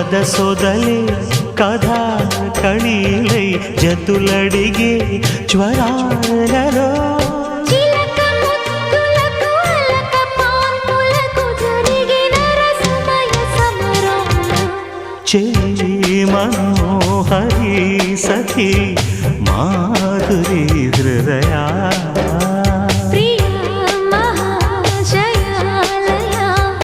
సొదలే కథా కళీలై జతులడిగే జ్వరాలలో చిలక ముద్దులకు అలక పాన్పులకు జరిగిన రసమయ సమరాలు చెలి మనోహరి సఖి మాధురి హృదయా